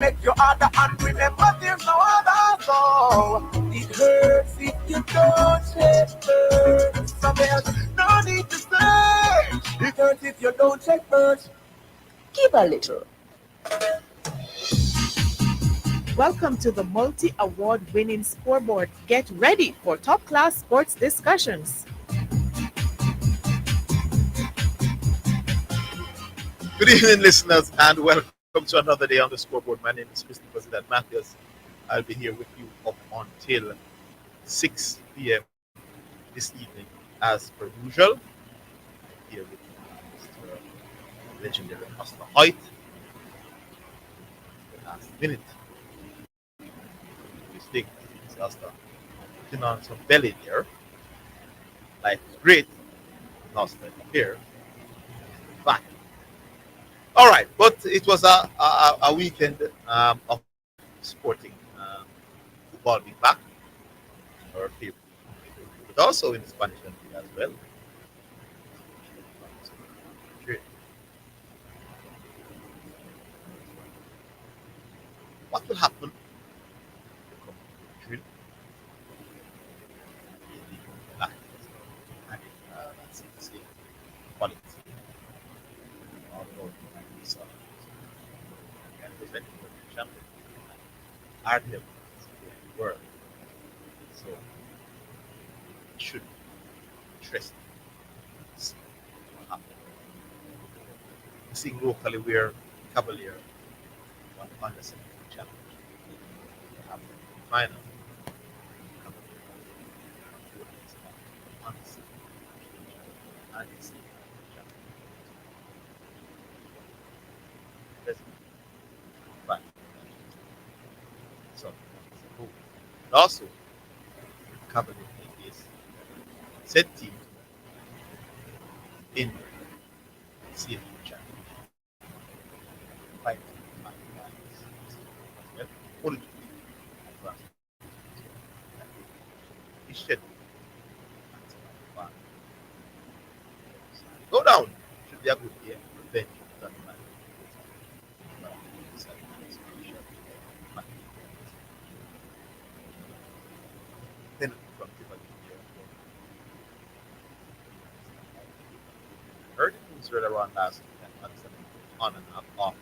Make your other and remember there's no other. So it hurts if you don't check first. Some else, no need to search. It hurts if you don't check first. Give a little. Welcome to the multi award winning scoreboard. Get ready for top class sports discussions. Good evening, listeners, and welcome to another day on the scoreboard. My name is Mr. President Matthews. I'll be here with you up until 6 p.m. this evening, as per usual. Here with Mr. Legendary Pastor Hoyt. The last minute, this thing, disaster. Putting on some belly there. Life is great. Lost my here. Back. All right, but it was a weekend of sporting football being back, our favorite, but also in the Spanish country as well. What will happen during the life and let's say politics all over this and presenting the champion are the world. So it should be interesting to see what happens. Seeing locally where Cavalier won under 17 challenge. They have the final Cavalier under 17 and it's champion. Right. So, and also Cavalier is said team in CFP championship. Five, five, five, well, only advanced. It's scheduled at 5. Go down. Should be a good game. Revenge. That man. Then from Tivoli, heard it was right around last week and Madison on and off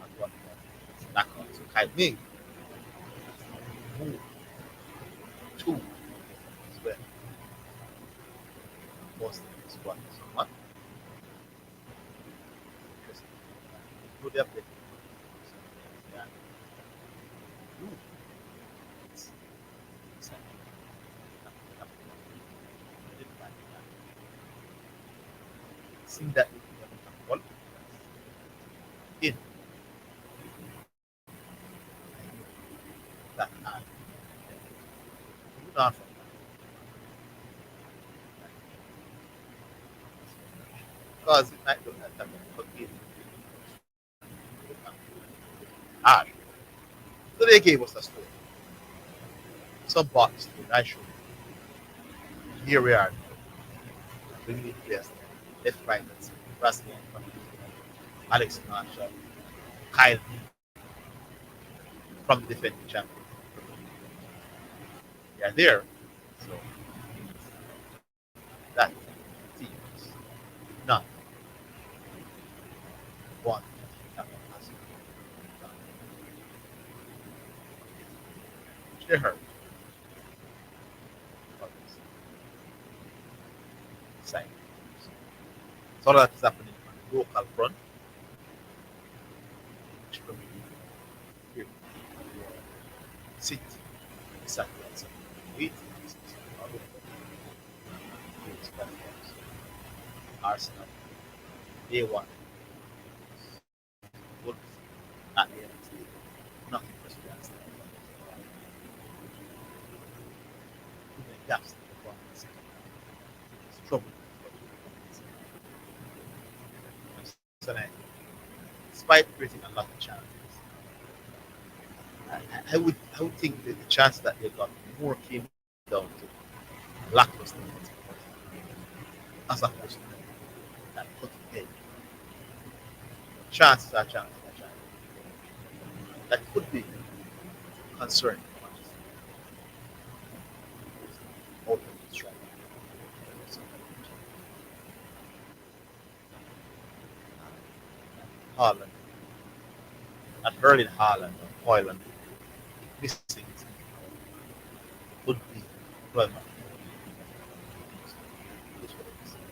at one point. Back on. So Kai Ming moved two as well. Most of the squad is one. Interesting. Good update. Yeah. Ooh. It's exciting. I didn't like that. Seeing that all in that eye. Moving on from that. Because it might look like that forgive hard. So they gave us a story. Some box that I showed. Here we are. Bringing it players left, right, and center. Brazilian, Alex Marshall, Kyle from the defending champion. They are there. So that team is not one champion has which they heard about this side. So all that is happening on the local front, which probably here City, Saturday and Sunday. Wait, all over the platforms. Arsenal, they won. Wolves, at the end of the day, nothing for Spurs. Too many gaps in the performance. It's trouble. So, despite creating a lot of challenges, I would think that the chance that they got more came down to lackluster as opposed to that cutting edge. Chances are chances are chances. that could be concerning for Manchester out of the strike. So, Haaland, at Erling Haaland or Hoyland missing would be employment.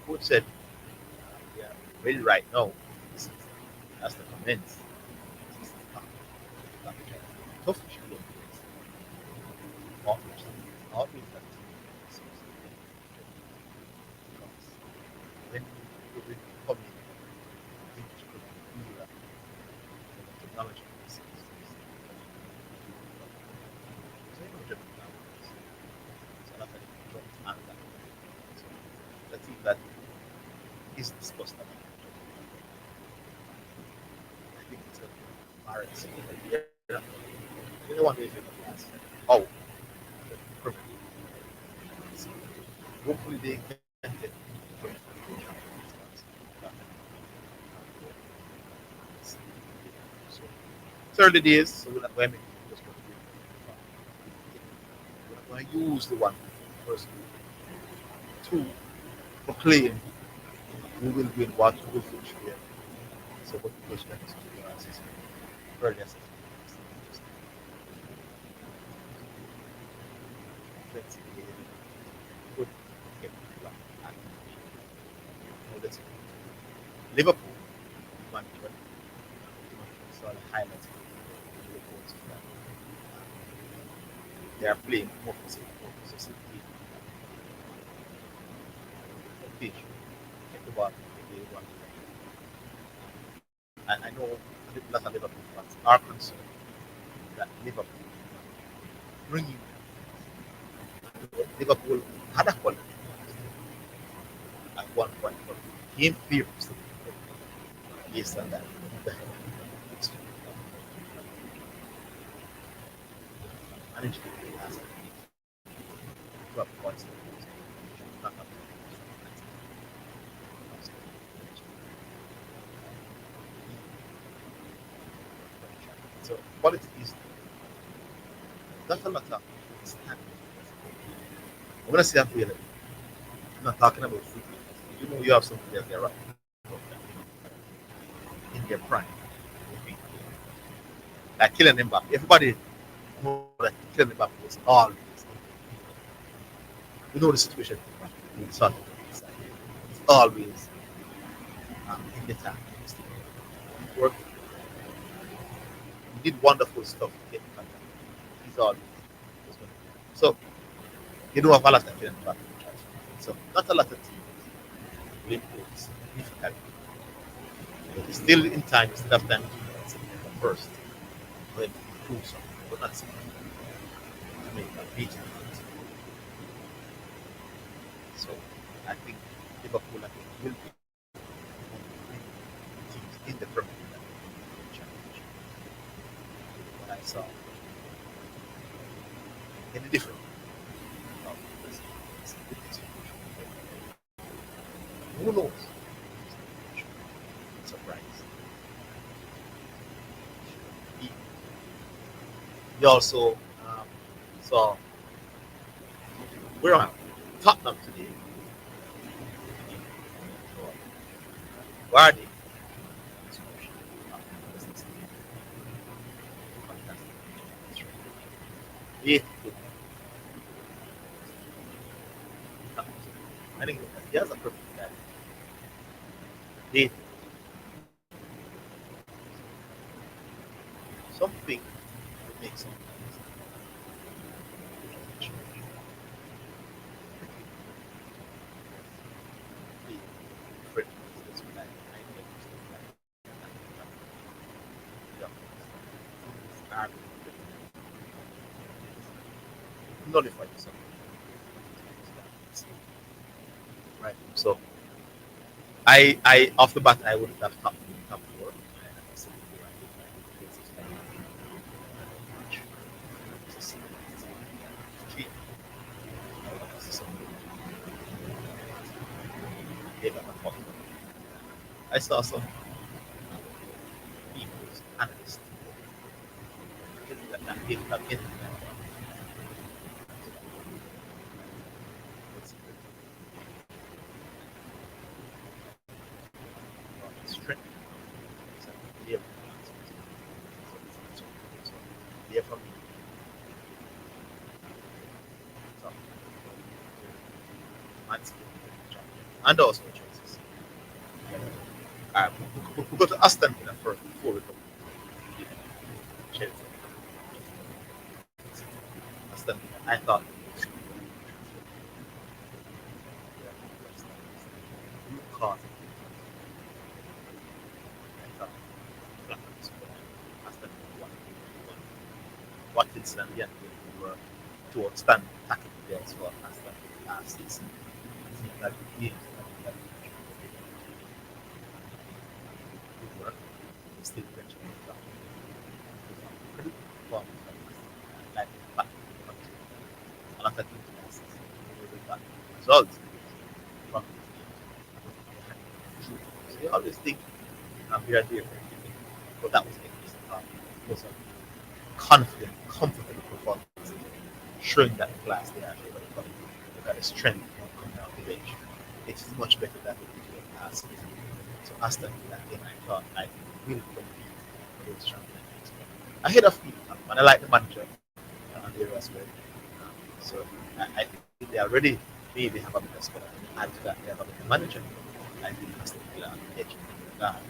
Who said, yeah, really right now, this is, that's the comments. This is not tough issue. Outreach that because when you will come in, I think you could feel that the technology is so you know different languages. So that's like don't and that. So the thing that is discussed about I think it's a embarrassing idea. You know what they think of us? Oh, perfect. So hopefully they can get so it's early days, so we're not going to just we're not going to use the one first to proclaim who will win what who will finish here. So what the question is to us is early assessment. Let's see. Good. Get back. Now let's see. Liverpool management. So the highlights of Liverpool is that they are playing more possessive pitch. Get the ball. They want and I know a lot of Liverpool fans are concerned that Liverpool bringing Liverpool had a quality at one point, but game theories based on that. Managed to play as a club points. So quality is not a matter of standard. I'm gonna say that really. I'm not talking about football. You know you have some players there right in their prime. Like killing them back. Everybody know that killing them back was always you know the situation with Son. It's always in the time. He worked. He did wonderful stuff to get in contact. He's always so you know have a lot of killing back. So not a lot of teams will improve significantly. But it's still in time, it's still have time to September first. When to improve something, but not something to make a beat. So I think Liverpool I think will be teams in the Premier League championship. What I saw any different. No, who knows? Surprise. He also saw we're on Tottenham today. Vardy. Yeah. I think he has a perfect guy. Yeah. Something that makes sense. Nullify yourself. Right. So I off the bat I wouldn't have top four. I saw some people's analysts that game that ended. Strength. There from and also choices. We go to Aston Villa first before we come to Chelsea. Aston Villa, I thought cause I thought Aston Villa Watkins and Ian were two outstanding tackling players for Aston last season. It seems like the games that good work, they still eventually come. Pretty performance like back to the country. And after two classes, they got results from these games. So you always think we are there, but that was the case. It was a confident, comfortable performance, showing that class they are able to come. Look at the strength coming out the bench. It is much better than the did last season. So Aston Villa game, I thought I really compete for those champions. Ahead of me, and I like the manager there as well. So I think they already maybe have a better squad. Add to that, they have a better manager. I think Aston Villa are edge in the guard.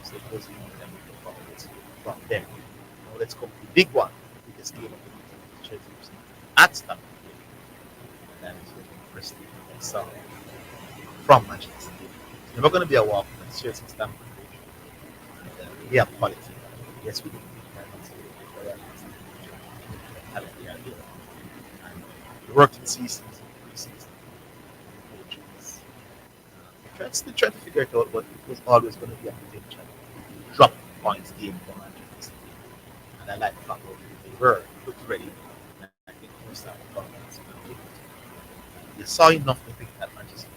So it was them performance from them. Now let's come to the big one, the biggest game of the Chelsea at Stamford Bridge. And that is with Preston and South from Manchester City. It's never going to be a walk from Chelsea Stamford Bridge. And we have quality. Yes, we do. And the working seasons, pre-season, coaches, still trying to figure it out, but it was always going to be a potential drop points game for Manchester City. And I like the fact that they were looked ready. And I think most of the performance they saw enough to think that Manchester City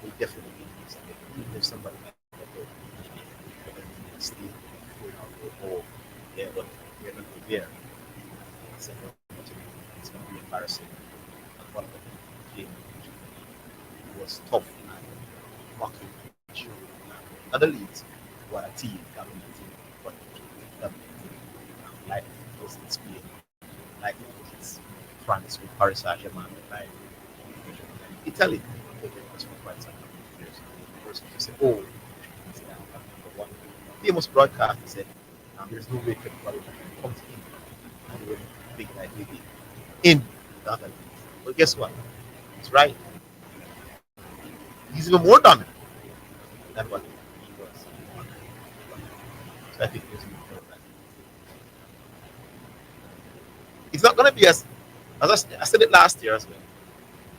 will definitely be something. Even if somebody might go still or yeah, but we're not there. So it's going to be embarrassing. And one of the game was tough and mocking other leagues were a team dominating, but dominating like it was in Spain, like it was in France with Paris Saint-Germain, like Italy, they was for quite some years. First, you say, oh, it's number one. Famous broadcaster said, there's no way to qualify come to England and win big like they did in the other leagues. But guess what? He's right. He's even more dominant than what he was. So I think there's more of that. It's not going to be as I said it last year as well.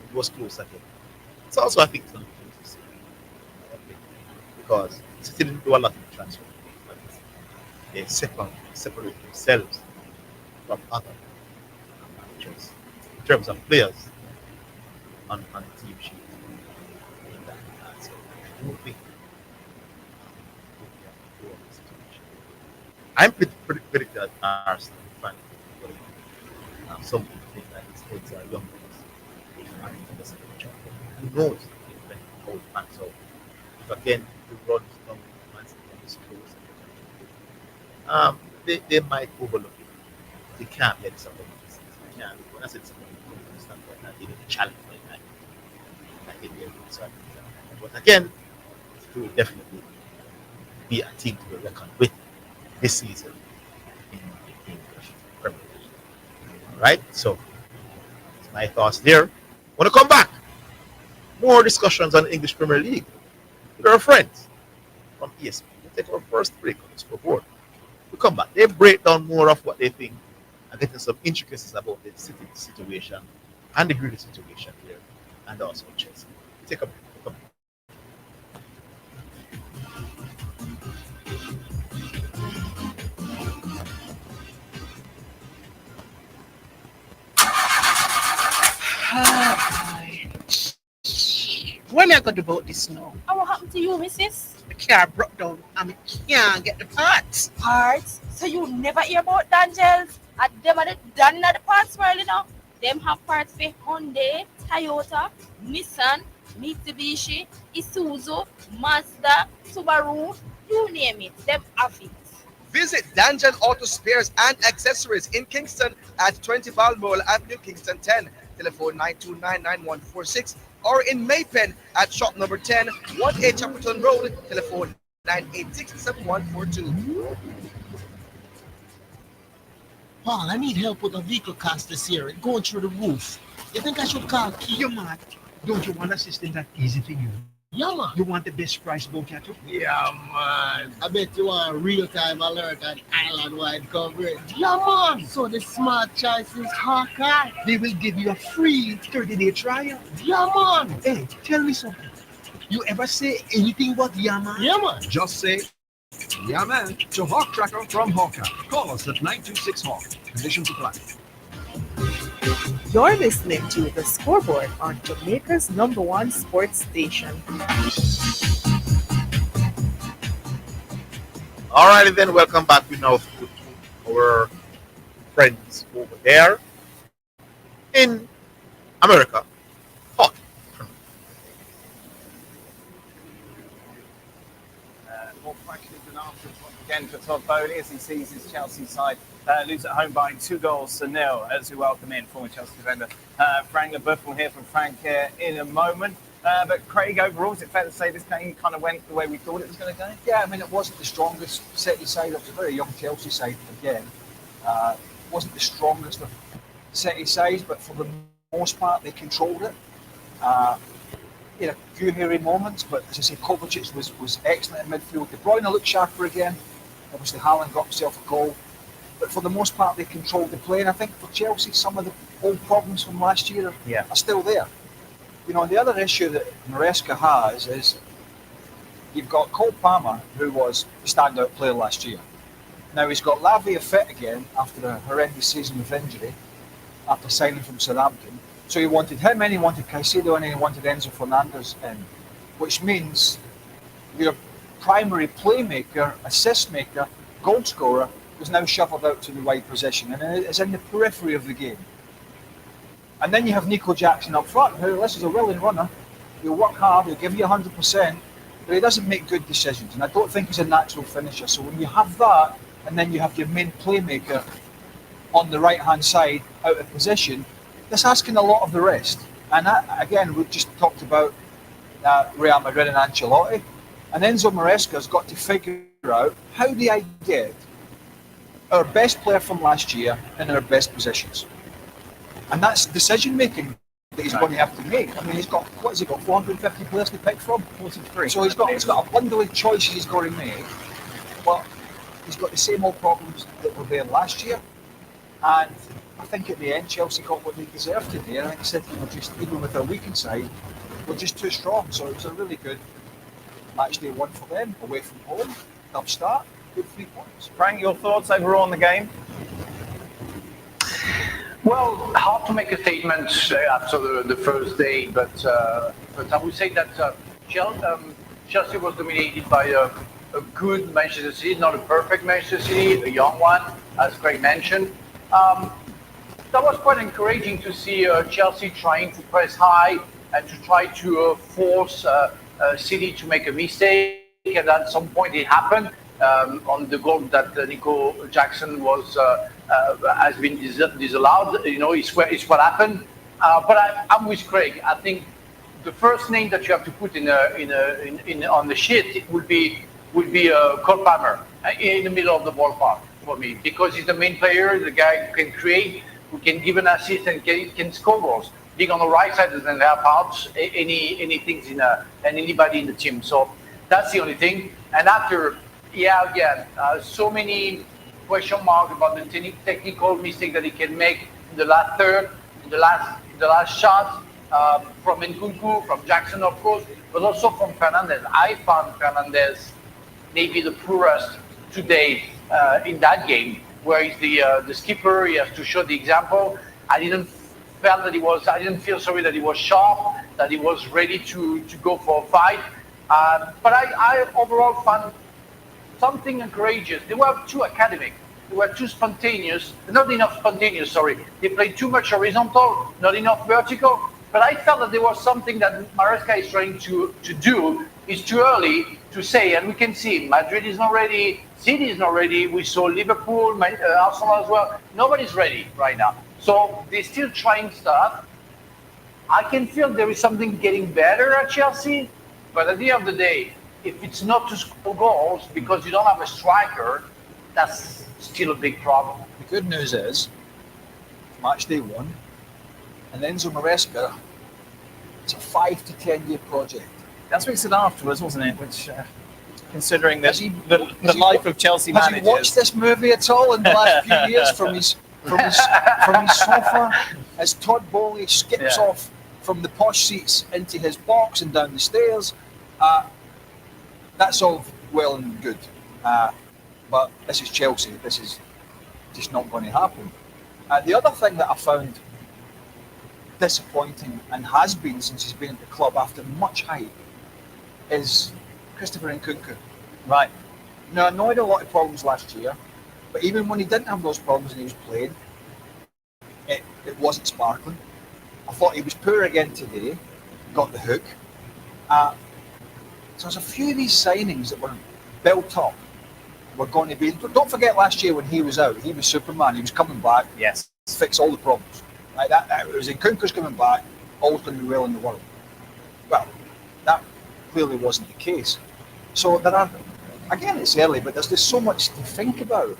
It was close again. It's also I think it's going to be close this year because City didn't do a lot of transfer. They separate themselves from other managers in terms of players on the team sheet. So I don't think I'm pretty critical at Arsenal fan. Some people think that his kids are young players. If Arsenal doesn't get a job, who knows how it pans out. If again the run is done with Man City and it's close, they might overlook it. They can't let somebody they can't. When I said somebody from the standpoint that they didn't challenge for it, I think they're good. So but again, it will definitely be a team to be reckoned with this season in the English Premier League. All right, so that's my thoughts there. Want to come back? More discussions on the English Premier League with our friends from ESPN. We'll take our first break on the scoreboard. We come back. They break down more of what they think and get into some intricacies about the City situation and the Grealish situation here, and also Chelsea. Take a break. Come back. What am I going to do about this now? And what happened to you, missus? The car broke down and I can't get the parts. Parts? So you never hear about Dangels At them are the done at the parts world, you know. Them have parts for Hyundai, Toyota, Nissan, Mitsubishi, Isuzu, Mazda, Subaru, you name it. Them have it. Visit Danjan Auto Spares and Accessories in Kingston at 20 Balmoral Avenue, Kingston 10. Telephone 9299146, or in Maypen at shop number 10, 1A Chapperton Road. Telephone 9867142. Paul, I need help with a vehicle cost this year, going through the roof. You think I should call Keith? You mad? Don't you want a system that easy for you? Yeah, man. You want the best price boat catch up? Yeah, man. I bet you want real-time alert and island-wide coverage. Yeah, man. So the smart choice is Hawkeye. They will give you a free 30-day trial. Yeah, man. Hey, tell me something. You ever say anything but yeah, man? Yeah, man. Just say, yeah, man, to Hawk Tracker from Hawkeye. Call us at 926 Hawk. Conditions apply. You're listening to The Scoreboard on Jamaica's #1 sports station. Alrighty then, welcome back. We now to our friends over there in America. Hockey. More questions and answers once again for Todd Bowley as he sees his Chelsea side lose at home by 2-0 as we welcome in former Chelsea defender Frank LeBeuf. We'll hear from Frank in a moment. But Craig, overall, is it fair to say this game kind of went the way we thought it was going to go? Yeah, I mean, it wasn't the strongest City side. It was a very young Chelsea side again. Wasn't the strongest of City sides, but for the most part, they controlled it. He had a few hairy moments, but as I say, Kovacic was excellent in midfield. De Bruyne looked sharper again. Obviously, Haaland got himself a goal. But for the most part, they controlled the play. And I think for Chelsea, some of the old problems from last year are still there. You know, the other issue that Maresca has is you've got Cole Palmer, who was the standout player last year. Now he's got Lavia fit again after a horrendous season with injury, after signing from Southampton. So he wanted him in, he wanted Caicedo in, and he wanted Enzo Fernandez in, which means your primary playmaker, assist maker, goal scorer was now shuffled out to the wide position and is in the periphery of the game. And then you have Nico Jackson up front, who, this is a willing runner. He'll work hard, he'll give you 100%, but he doesn't make good decisions. And I don't think he's a natural finisher. So when you have that, and then you have your main playmaker on the right-hand side out of position, that's asking a lot of the rest. And that, again, we just talked about Real Madrid and Ancelotti. And Enzo Maresca's got to figure out, how do I get our best player from last year in our best positions? And that's decision making that he's going to have to make. I mean, he's got, what has he got, 450 players to pick from? 43. So he's got a bundle of choices he's got to make, but he's got the same old problems that were there last year. And I think at the end, Chelsea got what they deserved today. And I think I said, just even with our weakened side, we're just too strong. So it was a really good match day one for them, away from home, tough start, good 3 points. Frank, your thoughts overall on the game? Well, hard to make a statement after the first day, but I would say that Chelsea was dominated by a good Manchester City, not a perfect Manchester City, a young one, as Craig mentioned. That was quite encouraging to see Chelsea trying to press high and to try to force City to make a mistake, and at some point it happened. On the goal that Nico Jackson has been disallowed, it's what happened. But I'm with Craig. I think the first name that you have to put on the sheet would be Cole Palmer in the middle of the ballpark for me, because he's the main player, the guy who can create, who can give an assist and can score goals. Being on the right side doesn't help out anything and anybody in the team. So that's the only thing. And after. So many question marks about the technical mistake that he can make in the last third, in the last shot, from Nkunku, from Jackson, of course, but also from Fernandez. I found Fernandez maybe the poorest today in that game, where he's the skipper. He has to show the example. I didn't feel sorry that he was sharp, that he was ready to go for a fight. But I overall found something courageous. They were too academic. they were too spontaneous, not enough spontaneous, sorry. They played too much horizontal, not enough vertical. But I felt that there was something that Maresca is trying to do. It's too early to say, and we can see Madrid is not ready, City is not ready. We saw Liverpool, Arsenal as well. Nobody's ready right now. So they're still trying stuff. I can feel there is something getting better at Chelsea, but at the end of the day, if it's not to score goals because you don't have a striker, that's still a big problem. The good news is, match day 1, and Enzo Maresca, it's a 5 to 10 year project. That's what he said afterwards, wasn't it? Which, considering that Has he- the has he life wa- of Chelsea Has managers. he watched this movie at all in the last few years from his sofa as Todd Bowley skips Yeah. off from the posh seats into his box and down the stairs? That's all well and good. But this is Chelsea. This is just not going to happen. The other thing that I found disappointing, and has been since he's been at the club after much hype, is Christopher Nkunku. Right. Now, I know he had a lot of problems last year, but even when he didn't have those problems and he was playing, it wasn't sparkling. I thought he was poor again today, got the hook. So there's a few of these signings that were built up were going to be... Don't forget last year when he was out, he was Superman, he was coming back, Yes. fix all the problems. Right? That it was Nkunku's coming back, all's going to be well in the world. Well, that clearly wasn't the case. So there are, again, it's early, but there's just so much to think about.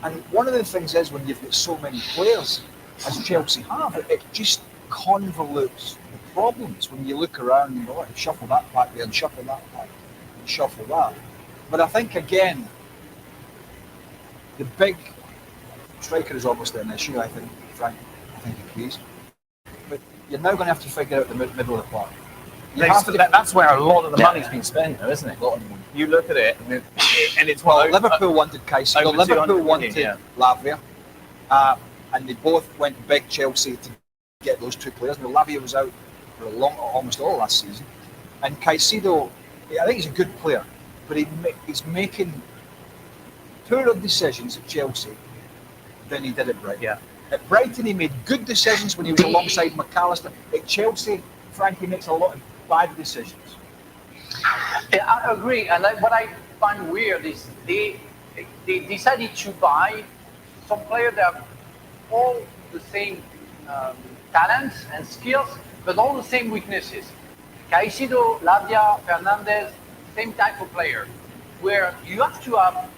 And one of the things is when you've got so many players, as Chelsea have, it just convolutes the problems when you look around and you go, right, shuffle that back there and shuffle that back and shuffle that. But I think, again, the big striker is obviously an issue, I think, Frank, I think agrees. But you're now going to have to figure out the middle of the park. That's where a lot of the money's been spent, though, isn't it? A lot of money. You look at it, and it's Well, one of those- Liverpool wanted Caicedo, over 200 Liverpool million, wanted yeah. Lavia, and they both went big Chelsea to get those two players. Now, Lavia was out for almost all last season, and Caicedo, I think he's a good player, but he's making poorer decisions at Chelsea than he did at Brighton. Yeah. At Brighton, he made good decisions when he was alongside McAllister. At Chelsea, Frankie makes a lot of bad decisions. Yeah, I agree. And what I find weird is they decided to buy some players that have all the same talents and skills, but all the same weaknesses. Caicedo, Lavia, Fernandez, same type of player, where you have to have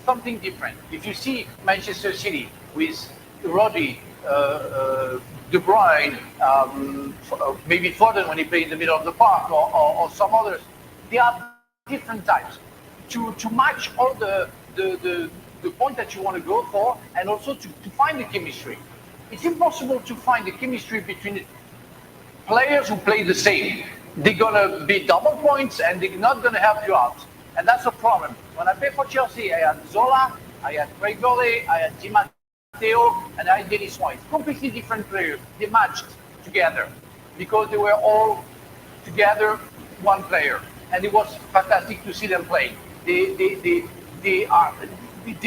something different. If you see Manchester City with Rodri, De Bruyne, maybe Foden when he played in the middle of the park, or some others, they are different types. To match all the point that you want to go for, and also to find the chemistry. It's impossible to find the chemistry between players who play the same. They're gonna be double points and they're not gonna help you out. And that's a problem. When I played for Chelsea, I had Zola, I had Craig Gole, I had Di Matteo, and I had Dennis White. Completely different players. They matched together because they were all together one player. And it was fantastic to see them play. They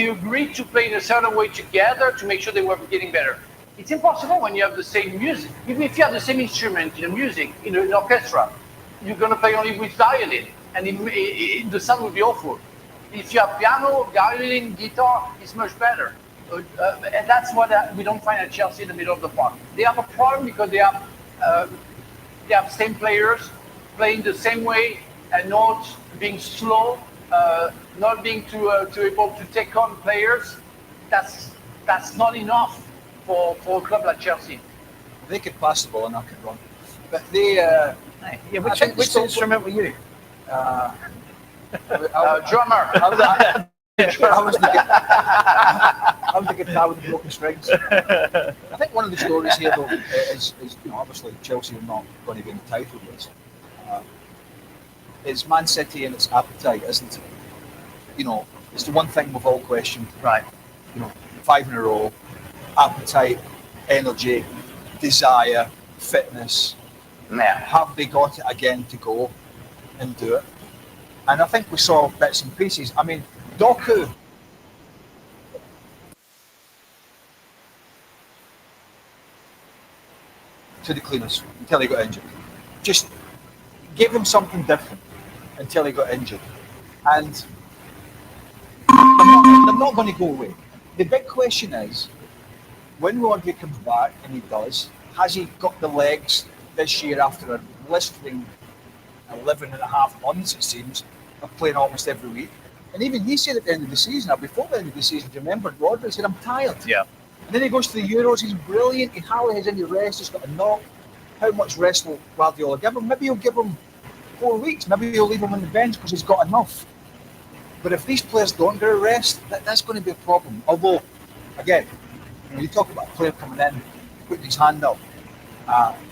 agreed to play in a certain way together to make sure they were getting better. It's impossible when you have the same music. Even if you have the same instrument in a music, in an orchestra, you're going to play only with violin, and the sound will be awful. If you have piano, violin, guitar, it's much better. And that's what we don't find at Chelsea in the middle of the park. They have a problem because they have same players playing the same way and not being slow, not being too able to take on players. That's not enough for a club like Chelsea. They could pass the ball and I could run. But they... which instrument were you? Drummer. I was the guitar with the broken strings. I think one of the stories here, though, is obviously Chelsea are not going to be in the title race. It's Man City and its appetite, isn't it? It's the one thing we've all questioned. Right. 5 in a row, appetite, energy, desire, fitness. Yeah. Have they got it again to go and do it? And I think we saw bits and pieces. I mean, Doku to the cleaners until he got injured. Just give him something different until he got injured. And they're not going to go away. The big question is, when Rodri comes back, and he does, has he got the legs this year after a blistering 11 and a half months, it seems, of playing almost every week? And even he said at the end of the season, or before the end of the season, do you remember Rodri said, I'm tired. Yeah. And then he goes to the Euros, he's brilliant, he hardly has any rest, he's got a knock. How much rest will Guardiola give him? Maybe he'll give him 4 weeks, maybe he'll leave him on the bench because he's got enough. But if these players don't get a rest, that's going to be a problem. Although, again, you talk about a player coming in, putting his hand up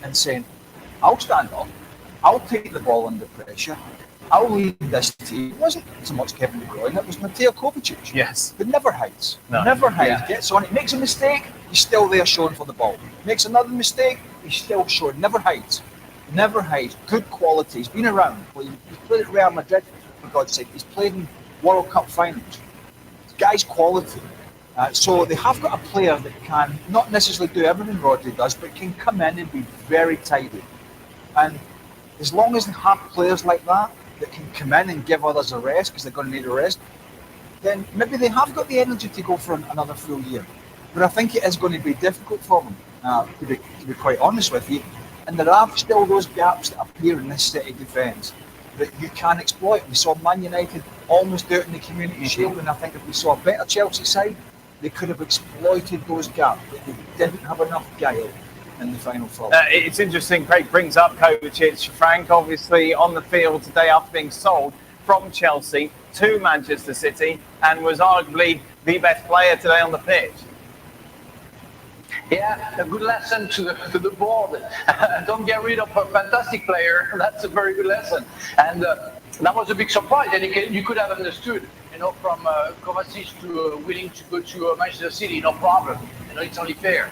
and saying, I'll stand up, I'll take the ball under pressure, I'll lead this team. It wasn't so much Kevin De Bruyne, it was Mateo Kovacic. Yes. But never hides. No. Never hides. Gets on it, makes a mistake, he's still there showing for the ball. Makes another mistake, he's still showing. Never hides. Never hides. Good quality. He's been around. He's played at Real Madrid, for God's sake. He's played in World Cup finals. This guy's quality. So they have got a player that can not necessarily do everything Rodri does, but can come in and be very tidy. And as long as they have players like that can come in and give others a rest, because they're going to need a rest, then maybe they have got the energy to go for another full year. But I think it is going to be difficult for them, to be quite honest with you. And there are still those gaps that appear in this City defence that you can exploit. We saw Man United almost do it in the Community Shield, and I think if we saw a better Chelsea side, they could have exploited those gaps, but they didn't have enough guile in the final four. It's interesting, Craig brings up Kovacic. Frank, obviously, on the field today after being sold from Chelsea to Manchester City, and was arguably the best player today on the pitch. Yeah, a good lesson to the board. Don't get rid of a fantastic player. That's a very good lesson. And that was a big surprise. And you could have understood, from Kovacic to willing to go to Manchester City, no problem. It's only fair.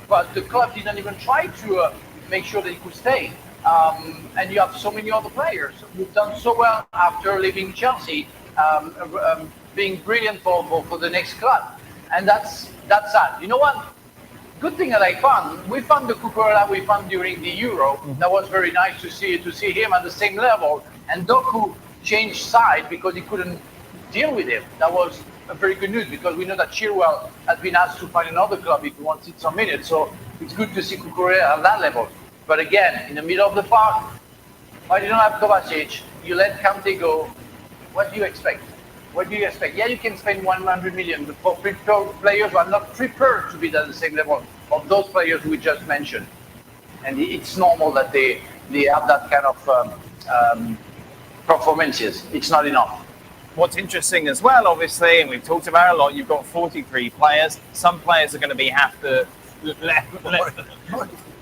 But the club didn't even try to make sure that he could stay. And you have so many other players who've done so well after leaving Chelsea, being brilliant for the next club. And that's sad. You know what? Good thing that I found, we found the Cucurella we found during the Euro. That was very nice to see him at the same level. And Doku changed side because he couldn't deal with him. That was a very good news, because we know that Chilwell has been asked to find another club if he wants some minutes. So it's good to see Cucurella at that level. But again, in the middle of the park, why you don't have Kovacic? You let Kante go. What do you expect? What do you expect? Yeah, you can spend 100 million, but for players who are not prepared to be at the same level of those players we just mentioned. And it's normal that they have that kind of performances. It's not enough. What's interesting as well, obviously, and we've talked about it a lot, you've got 43 players. Some players are going to be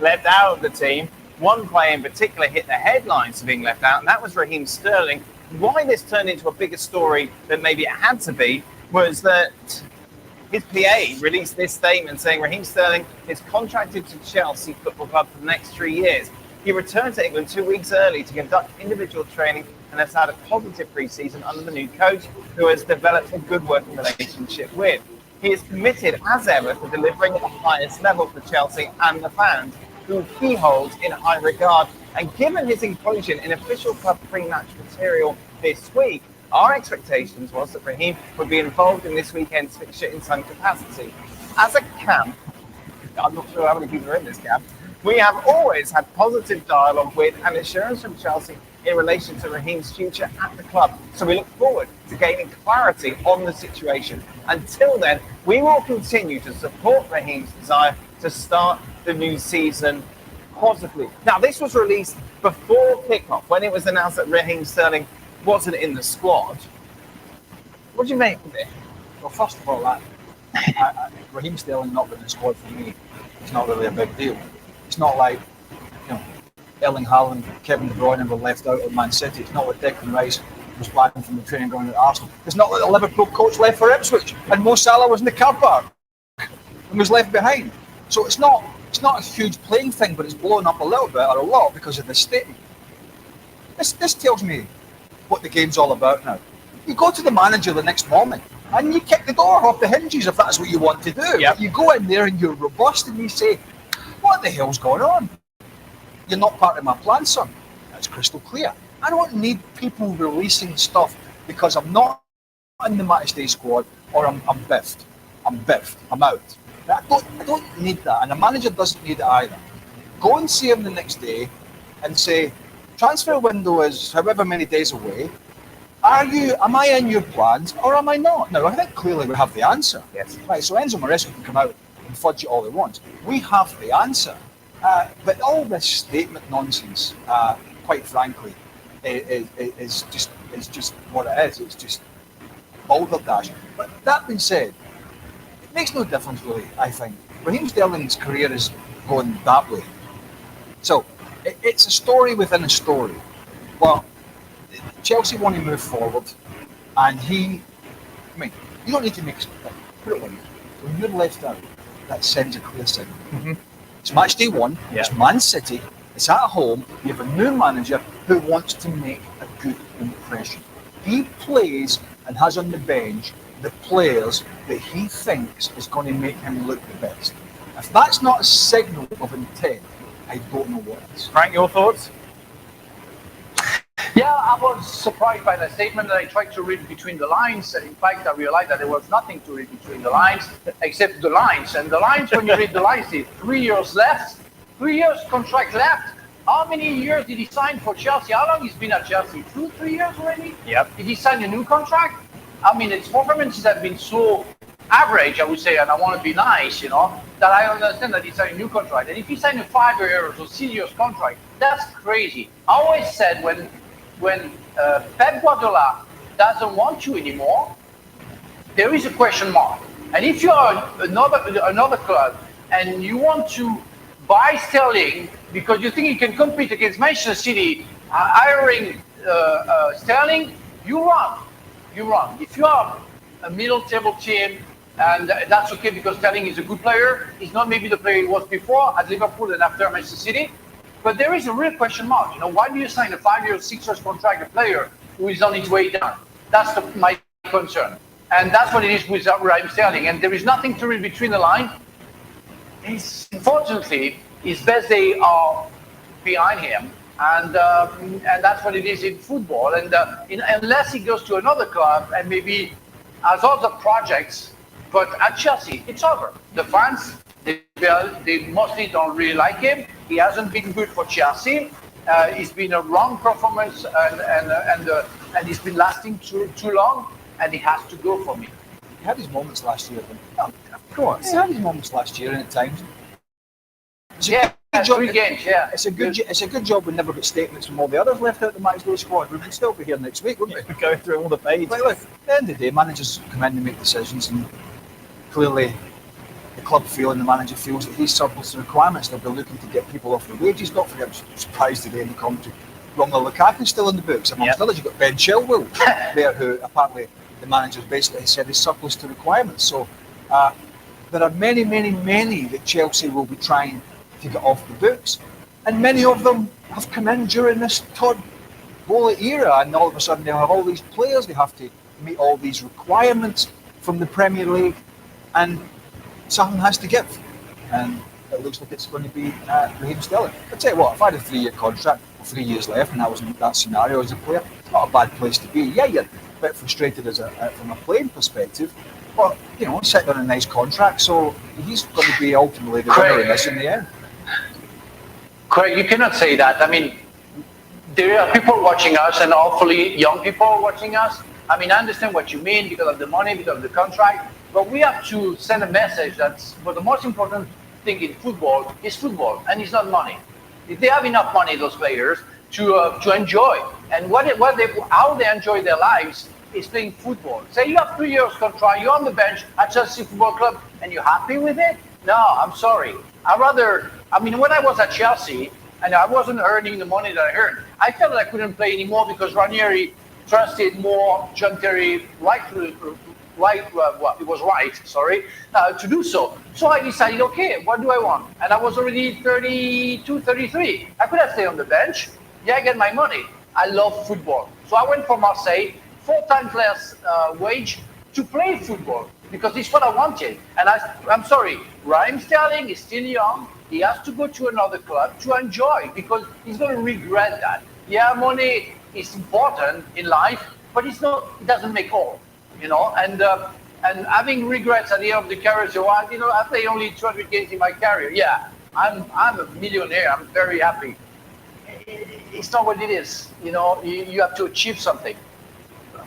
left out of the team. One player in particular hit the headlines for being left out, and that was Raheem Sterling. Why this turned into a bigger story than maybe it had to be was that his PA released this statement saying Raheem Sterling is contracted to Chelsea Football Club for the next 3 years. He returned to England 2 weeks early to conduct individual training and has had a positive pre-season under the new coach, who has developed a good working relationship with. He is committed as ever to delivering at the highest level for Chelsea and the fans, who he holds in high regard. And given his inclusion in official club pre-match material this week, our expectations was that Raheem would be involved in this weekend's fixture in some capacity. As a camp, I'm not sure how many people are in this camp, we have always had positive dialogue with and assurance from Chelsea in relation to Raheem's future at the club. So we look forward to gaining clarity on the situation. Until then, we will continue to support Raheem's desire to start the new season positively. Now, this was released before kickoff, when it was announced that Raheem Sterling wasn't in the squad. What do you make of it? Well, first of all, Raheem Sterling not being in the squad for me, it's not really a big deal. It's not like, Erling Haaland, Kevin De Bruyne were left out at Man City. It's not like Declan Rice was banned from the training ground at Arsenal. It's not like the Liverpool coach left for Ipswich and Mo Salah was in the car park and was left behind. So it's not a huge playing thing, but it's blown up a little bit or a lot because of the state. This tells me what the game's all about now. You go to the manager the next morning and you kick the door off the hinges if that's what you want to do. Yep. You go in there and you're robust and you say, what the hell's going on? You're not part of my plan, son. That's crystal clear. I don't need people releasing stuff because I'm not in the match day squad or I'm biffed. I'm biffed. I'm out. I don't need that, and a manager doesn't need it either. Go and see him the next day and say, transfer window is however many days away. Am I in your plans or am I not? Now, I think clearly we have the answer. Yes. Right, so Enzo Maresca can come out and fudge it all he wants. We have the answer. But all this statement nonsense, quite frankly, is just what it is. It's just balderdash. But that being said, it makes no difference really, I think. Raheem Sterling's career is going that way. So, it's a story within a story. Well, Chelsea want to move forward, and you don't need to put it on you. When you're left out, that sends a clear signal. Mm-hmm. It's match day one, it's Man City, it's at home, you have a new manager who wants to make a good impression. He plays and has on the bench the players that he thinks is going to make him look the best. If that's not a signal of intent, I don't know what is. Frank, your thoughts? Yeah, I was surprised by that statement, and I tried to read between the lines. In fact, I realized that there was nothing to read between the lines except the lines. And the lines, when you read the lines, is 3 years left, 3 years contract left. How many years did he sign for Chelsea? How long he's been at Chelsea? 2-3 years already? Yep. Did he sign a new contract? I mean, its performances have been so average, I would say, and I want to be nice, that I understand that he signed a new contract. And if he signed a 5 years or 6 years contract, that's crazy. I always said when Pep Guardiola doesn't want you anymore, there is a question mark. And if you are another club and you want to buy Sterling because you think you can compete against Manchester City, hiring Sterling, you run. If you are a middle table team, and that's okay because Sterling is a good player, he's not maybe the player he was before at Liverpool and after Manchester City. But there is a real question mark. Why do you sign a 5 year, 6 years contract a player who is on his way down? That's my concern. And that's what it is with Raheem Sterling. And there is nothing to read between the lines. Unfortunately, his best days are behind him. And that's what it is in football. And unless he goes to another club and maybe has other projects, but at Chelsea, it's over. The fans, they mostly don't really like him. He hasn't been good for Chelsea. It's been a wrong performance, and he's been lasting too long, and he has to go for me. He had his moments last year. Of course. He had his moments last year, and at times. It's a good job we never got statements from all the others left out the match day squad. We would still be here next week, wouldn't we? Going through all the pages. But look, at the end of the day, managers come in and make decisions, and clearly the club feel and the manager feels that he's surplus to requirements. They'll be looking to get people off the wages. Don't forget, I'm surprised today in the commentary, Romelu Lukaku's still in the books. Amongst others, you've got Ben Chilwell there, who apparently the manager basically said is surplus to requirements. So there are many that Chelsea will be trying to get off the books, and many of them have come in during this Todd Bowley era, and all of a sudden they have all these players, they have to meet all these requirements from the Premier League, and something has to give, and it looks like it's going to be Raheem Sterling. I'll tell you what, if I had a 3-year contract, 3 years left, and I was in that scenario as a player, it's not a bad place to be. Yeah, you're a bit frustrated from a playing perspective, but sitting on a nice contract, so he's going to be ultimately the winner in this in the end. Craig, you cannot say that. I mean, there are people watching us, and hopefully young people are watching us. I mean, I understand what you mean because of the money, because of the contract, but we have to send a message but the most important thing in football is football, and it's not money. If they have enough money, those players, to enjoy, and how they enjoy their lives is playing football. Say you have 3 years contract, you're on the bench at Chelsea Football Club, and you're happy with it? No, I'm sorry. When I was at Chelsea and I wasn't earning the money that I earned, I felt I couldn't play anymore because Ranieri trusted more John Terry to do so. So I decided, okay, what do I want? And I was already 32, 33. I could have stayed on the bench. Yeah, I get my money. I love football. So I went for Marseille, 4 times less wage to play football. because it's what I wanted. And I'm sorry, Raheem Sterling is still young. He has to go to another club to enjoy because he's going to regret that. Yeah, money is important in life, but it's not. It doesn't make all, you know. And having regrets at the end of the career, so you know, I play only 200 games in my career. Yeah, I'm a millionaire. I'm very happy. It's not what it is. You know, you have to achieve something.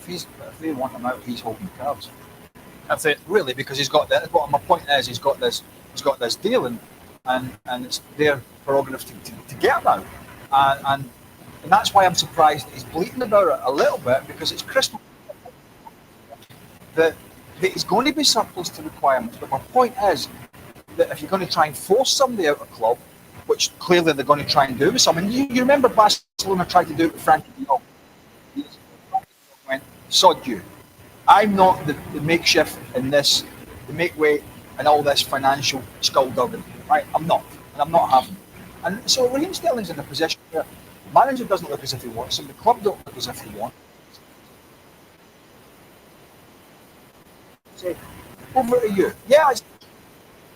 If they want him out, he's holding the cards. That's it. Really, because he's got that. What my point is, he's got this deal, and it's their prerogative to get him out, and that's why I'm surprised that he's bleating about it a little bit, because it's Christmas. That it's going to be surplus to requirements, but my point is that if you're going to try and force somebody out of a club, which clearly they're going to try and do with someone, you remember Barcelona tried to do it with Frankie de Jong. Went, sod you. I'm not the makeshift in this, the make weight and all this financial skullduggery, right? I'm not, and I'm not having it. And so Raheem Sterling's in a position where the manager doesn't look as if he wants him, the club don't look as if he wants him. Say, over to you. Yeah, I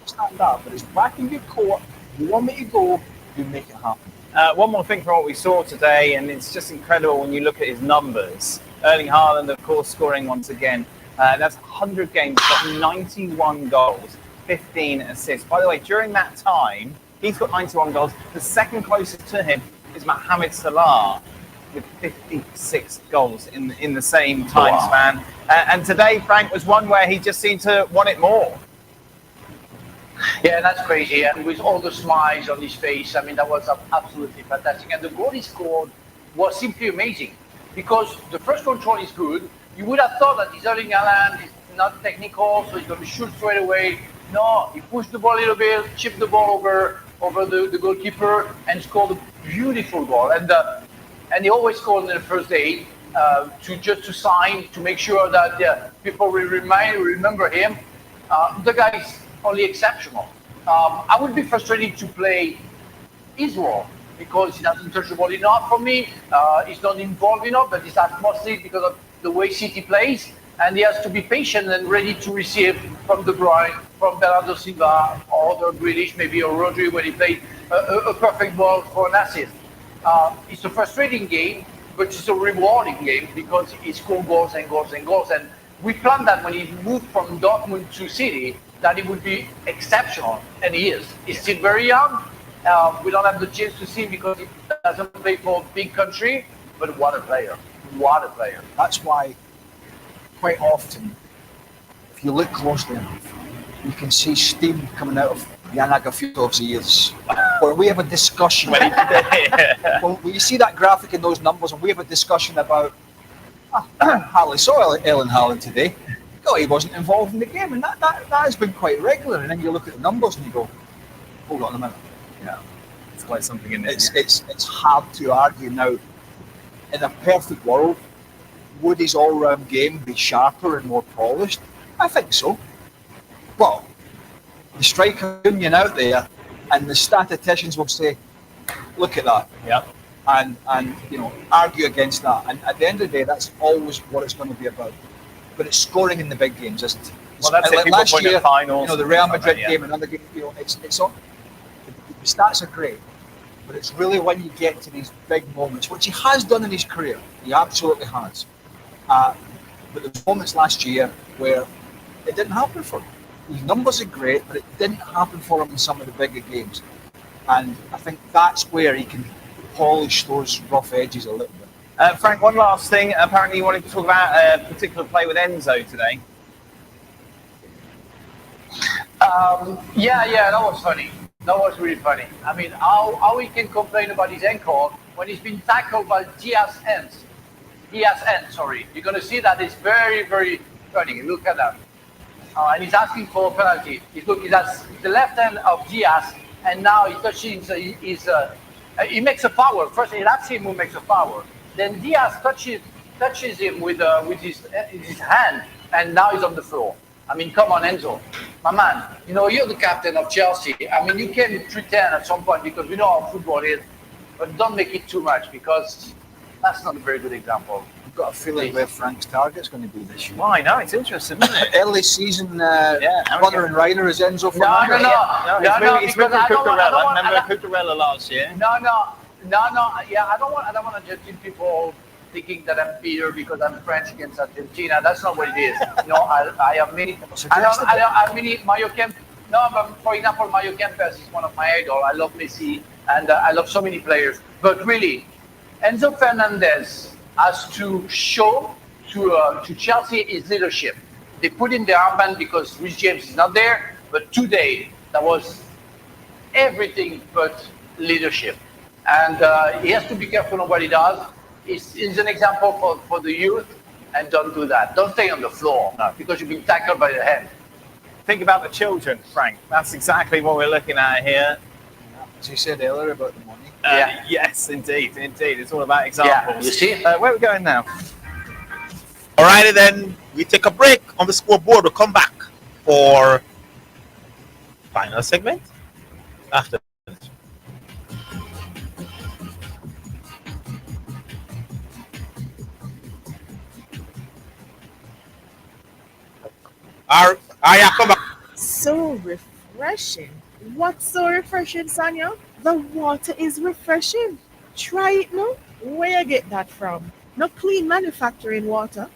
stand up, but it's back in your court. You want me to go, you make it happen. One more thing from what we saw today, and it's just incredible when you look at his numbers. Erling Haaland, of course, scoring once again. That's 100 games, got 91 goals, 15 assists. By the way, during that time, he's got 91 goals. The second closest to him is Mohamed Salah, with 56 goals in the same time span. And today, Frank, was one where he just seemed to want it more. Yeah, that's crazy. And with all the smiles on his face, I mean, that was absolutely fantastic. And the goal he scored was simply amazing, because the first control is good. You would have thought that he's Erling Haaland, is not technical, so he's going to shoot straight away. No, he pushed the ball a little bit, chipped the ball over the goalkeeper, and scored a beautiful goal. And he always scored in the first day to sign, to make sure that people will remember him. The guy is only exceptional. I would be frustrated to play Israel because he doesn't touch the ball enough for me. He's not involved enough, but that's mostly because of the way City plays. And he has to be patient and ready to receive from De Bruyne, from Bernardo Silva, or the Grealish, maybe, or Rodri when he played a perfect ball for an assist. It's a frustrating game, but it's a rewarding game because he scored goals and goals and goals. And we planned that when he moved from Dortmund to City, that he would be exceptional, and he is. He's still very young. We don't have the chance to see him because he doesn't play for a big country, but what a player. What a player. That's why quite often, if you look closely enough, you can see steam coming out of Jan Agafitov's ears. Where we have a discussion. When you see that graphic and those numbers, and we have a discussion about hardly saw Erling Haaland today. He wasn't involved in the game, and that has been quite regular. And then you look at the numbers and you go, hold on a minute. Yeah, it's quite something in there. It's hard to argue now. In a perfect world, would his all-round game be sharper and more polished? I think so. But the striker union out there, and the statisticians will say, look at that. Yeah. And argue against that. And at the end of the day, that's always what it's going to be about. But it's scoring in the big games, isn't it? Well, that's it. People point at finals. The Real Madrid game, another game. It's all. The stats are great, but it's really when you get to these big moments, which he has done in his career. He absolutely has. But there's moments last year where it didn't happen for him. His numbers are great, but it didn't happen for him in some of the bigger games. And I think that's where he can polish those rough edges a little bit. Frank, one last thing. Apparently you wanted to talk about a particular play with Enzo today. Yeah, that was funny. That was really funny. I mean, how he can complain about his ankle when he's been tackled by Diaz's hand, sorry. You're going to see that it's very, very funny. Look at that. And he's asking for a penalty. He's at the left hand of Diaz, and now he's touching he makes a foul. First, that's him who makes a foul. Then Diaz touches him with his hand, and now he's on the floor. I mean, come on, Enzo. My man, you're the captain of Chelsea. I mean, you can pretend at some point because we know how football is, but don't make it too much because that's not a very good example. got a feeling where Frank's target's going to be this year. Well, I know, it's interesting, isn't it? Early season, Mother and Ryder as Enzo Fernandez. It's moving Cucurella. Remember Cucurella last year? No. Yeah, I don't want to judge people thinking that I'm bitter because I'm French against Argentina. That's not what it is. No, I am many. I mean, Mario Kempes. No, but for example, Mario Kempes is one of my idols. I love Messi and I love so many players. But really, Enzo Fernandez has to show to Chelsea his leadership. They put in the armband because Rhys James is not there. But today, that was everything but leadership. And he has to be careful on what he does. He's an example for the youth, and don't do that. Don't stay on the floor because you've been tackled by the head. Think about the children, Frank. That's exactly what we're looking at here. As you said earlier about the money. Yes, indeed. It's all about examples. Yeah, you see? Where are we going now? Alrighty then, we take a break on the scoreboard. We'll come back for final segment after this. Come back. So refreshing. What's so refreshing, Sonia? The water is refreshing. Try it now. Where you get that from? No clean manufacturing water.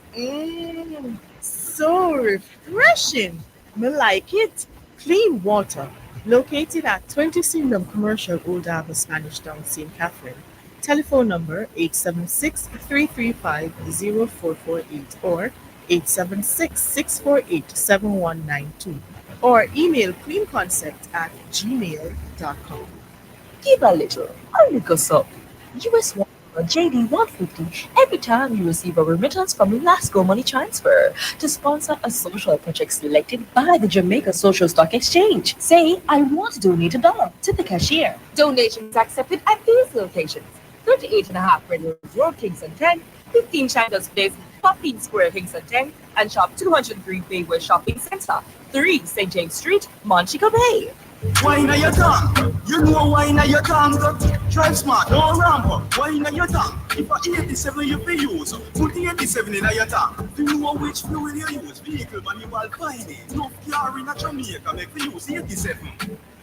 So refreshing. Me like it. Clean water. Located at 20 Kingdom Commercial Old Harbour, Spanish Town, St. Catherine. Telephone number 876-335-0448 or 876-648-7192 or email cleanconcept@gmail.com. Give a little, a little up. US $1 JD 150 every time you receive a remittance from Lasco Money Transfer to sponsor a social project selected by the Jamaica Social Stock Exchange. Say, I want to donate $1 to the cashier. Donations accepted at these locations: 38.5 Red Road, Kingston 10, 15 Shanders Place, 15 Square, Kingston 10, and shop 203 Bayway Shopping Center, 3 St. James Street, Montego Bay. Wine at your tongue. You know wine at your tongue. Drive smart, no ramp. Wine at your tongue. If a 87 you pay use, put the 87 in your tongue. You know which fuel you use. Vehicle manual finance. No car in a Jamaica make you use 87.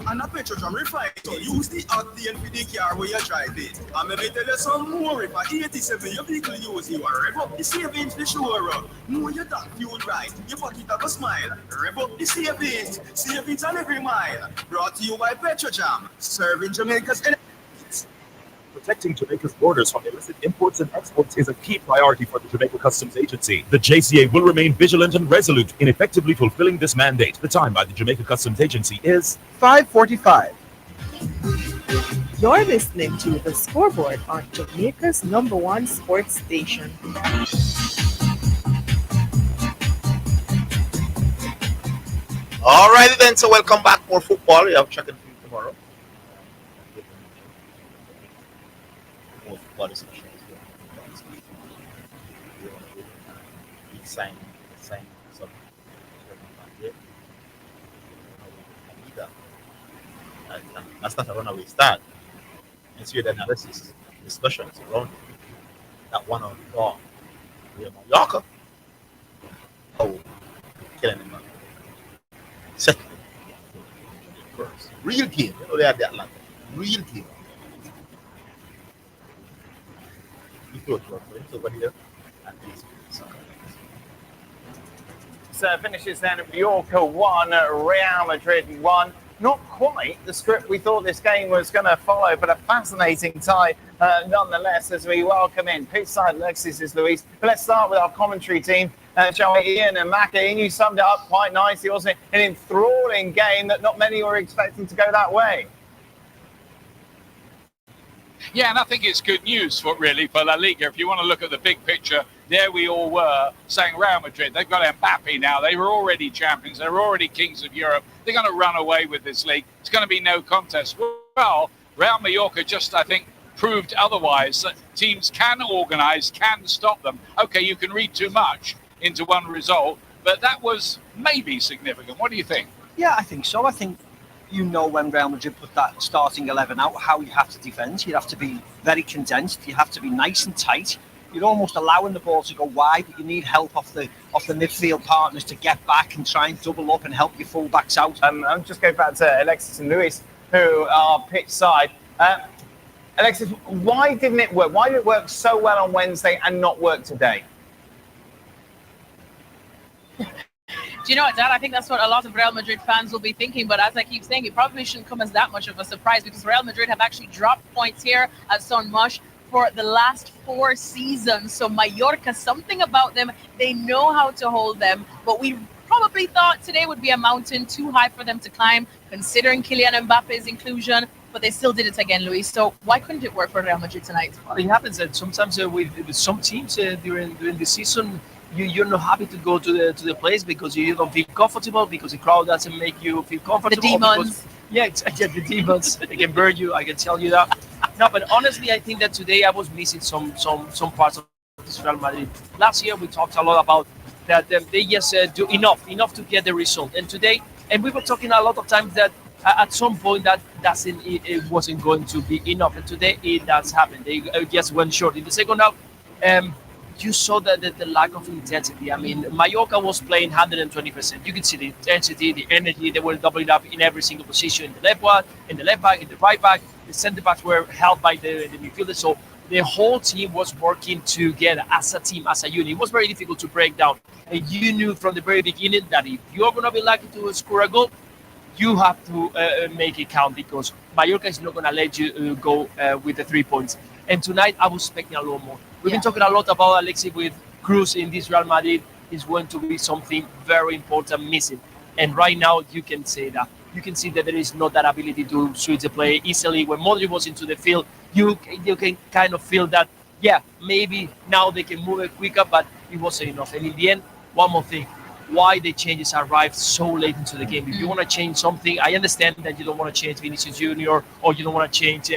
And a petrol refined. So use the octane for the car where you drive it. And maybe tell you some more. If a 87 your vehicle use, you are rev up the savings for sure. Know your tank fuel right. Your pocket have a smile. Rev up the savings. Savings on every mile. Brought to you by Petrojam, serving Jamaica's energy. Protecting Jamaica's borders from illicit imports and exports is a key priority for the Jamaica Customs Agency. The JCA will remain vigilant and resolute in effectively fulfilling this mandate. The time by the Jamaica Customs Agency is 5:45. You're listening to The Scoreboard on Jamaica's #1 sports station. Alrighty then, so welcome back. More football. We have track and field tomorrow. More football discussion. Sign some. That's not a runaway start. It's your analysis, discussions around that one on the ball. Mallorca. Oh, killing him. Second, first, real game. You know they had the Atlanta. Real game. You throw it for him over here, and these So finishes then. Mallorca 1, Real Madrid 1. Not quite the script we thought this game was going to follow, but a fascinating tie nonetheless as we welcome in pitchside Alexis Luis. But let's start with our commentary team. Shall we, Ian and Macca? Ian, you summed it up quite nicely. It was an enthralling game that not many were expecting to go that way. Yeah, and I think it's good news for La Liga. If you want to look at the big picture, there we all were saying Real Madrid, they've got Mbappe now. They were already champions. They were already kings of Europe. They're going to run away with this league. It's going to be no contest. Well, Real Mallorca just, I think, proved otherwise, that teams can organise, can stop them. Okay, you can read too much into one result, but that was maybe significant. What do you think? Yeah, I think so. I think you know when Real Madrid put that starting 11 out, how you have to defend. You have to be very condensed. You have to be nice and tight. you're almost allowing the ball to go wide, but you need help off the midfield partners to get back and try and double up and help your full-backs out. I'm just going back to Alexis and Luis, who are pitch side. Alexis, why didn't it work? Why did it work so well on Wednesday and not work today? Do you know what, Dan? I think that's what a lot of Real Madrid fans will be thinking. But as I keep saying, it probably shouldn't come as that much of a surprise because Real Madrid have actually dropped points here at Son Moix for the last 4 seasons. So Mallorca, something about them, they know how to hold them. But we probably thought today would be a mountain too high for them to climb, considering Kylian Mbappe's inclusion. But they still did it again, Luis. So why couldn't it work for Real Madrid tonight? Well, it happens that sometimes with some teams during the season, you're not happy to go to the place because you don't feel comfortable, because the crowd doesn't make you feel comfortable. The demons. The demons. They can burn you. I can tell you that. No, but honestly, I think that today I was missing some parts of this Real Madrid. Last year we talked a lot about that they just do enough to get the result, and today, and we were talking a lot of times that at some point it wasn't going to be enough, and today it does happen. They just went short in the second half. You saw the lack of intensity. I mean, Mallorca was playing 120%. You could see the intensity, the energy. They were doubling up in every single position, in the left back, in the right back. The centre backs were held by the midfielders. So the whole team was working together as a team, as a unit. It was very difficult to break down. And you knew from the very beginning that if you're going to be lucky to score a goal, you have to make it count, because Mallorca is not going to let you go with the 3 points. And tonight, I was expecting a lot more. We've been talking a lot about Alexis with Cruz in this Real Madrid. Is going to be something very important missing. And right now, you can say that. You can see that there is not that ability to switch the play easily. When Modric was into the field, you can kind of feel that, maybe now they can move it quicker, but it wasn't enough. And in the end, one more thing. Why the changes arrived so late into the game. If you want to change something, I understand that you don't want to change Vinicius Junior or you don't want to change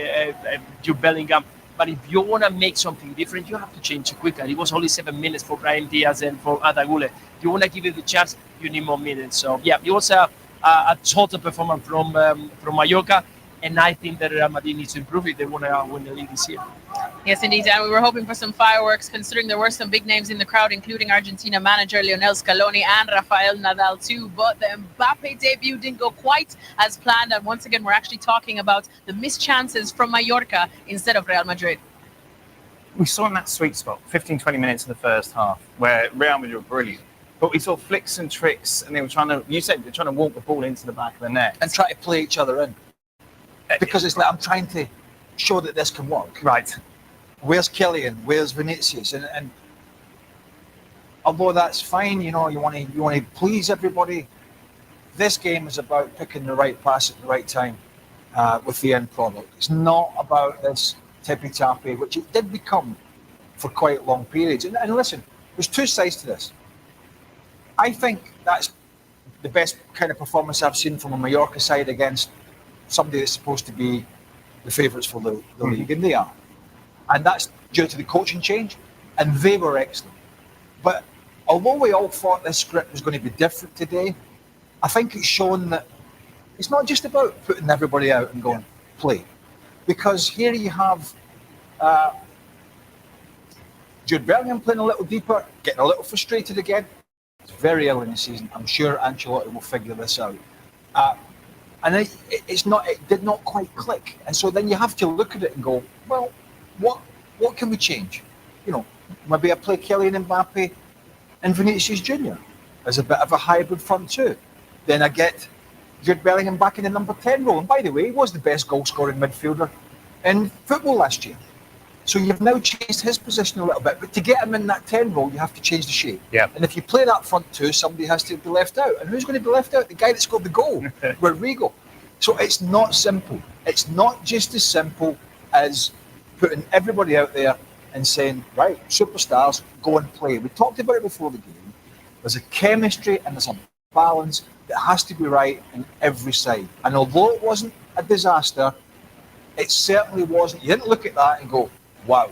Jude Bellingham. But if you want to make something different, you have to change it quicker. It was only 7 minutes for Brahim Diaz and for Adagule. If you want to give it the chance, you need more minutes. So, it was a total performance from Mallorca. And I think that Real Madrid needs to improve if they want to win the league this year. Yes, indeed. And we were hoping for some fireworks, considering there were some big names in the crowd, including Argentina manager Lionel Scaloni and Rafael Nadal too. But the Mbappe debut didn't go quite as planned. And once again, we're actually talking about the missed chances from Mallorca instead of Real Madrid. We saw in that sweet spot, 15, 20 minutes in the first half, where Real Madrid were brilliant. But we saw flicks and tricks, and they were trying to walk the ball into the back of the net. And try to play each other in. Because it's like, I'm trying to show that this can work. Right. Where's Kylian? Where's Vinicius? And although that's fine, you want to please everybody. This game is about picking the right pass at the right time with the end product. It's not about this tippy-tappy, which it did become for quite long periods. And listen, there's two sides to this. I think that's the best kind of performance I've seen from a Mallorca side against somebody that's supposed to be the favourites for the league, and they are. And that's due to the coaching change, and they were excellent. But although we all thought this script was going to be different today, I think it's shown that it's not just about putting everybody out and going, play. Because here you have Jude Bellingham playing a little deeper, getting a little frustrated again. It's very early in the season. I'm sure Ancelotti will figure this out. And it did not quite click. And so then you have to look at it and go, well, what can we change? Maybe I play Kylian Mbappe and Vinicius Junior as a bit of a hybrid front two. Then I get Jude Bellingham back in the number 10 role. And by the way, he was the best goal-scoring midfielder in football last year. So you've now changed his position a little bit. But to get him in that 10 role, you have to change the shape. Yeah. And if you play that front two, somebody has to be left out. And who's going to be left out? The guy that scored the goal, Rodrigo. So it's not simple. It's not just as simple as putting everybody out there and saying, right, superstars, go and play. We talked about it before the game. There's a chemistry and there's a balance that has to be right in every side. And although it wasn't a disaster, it certainly wasn't. You didn't look at that and go, wow.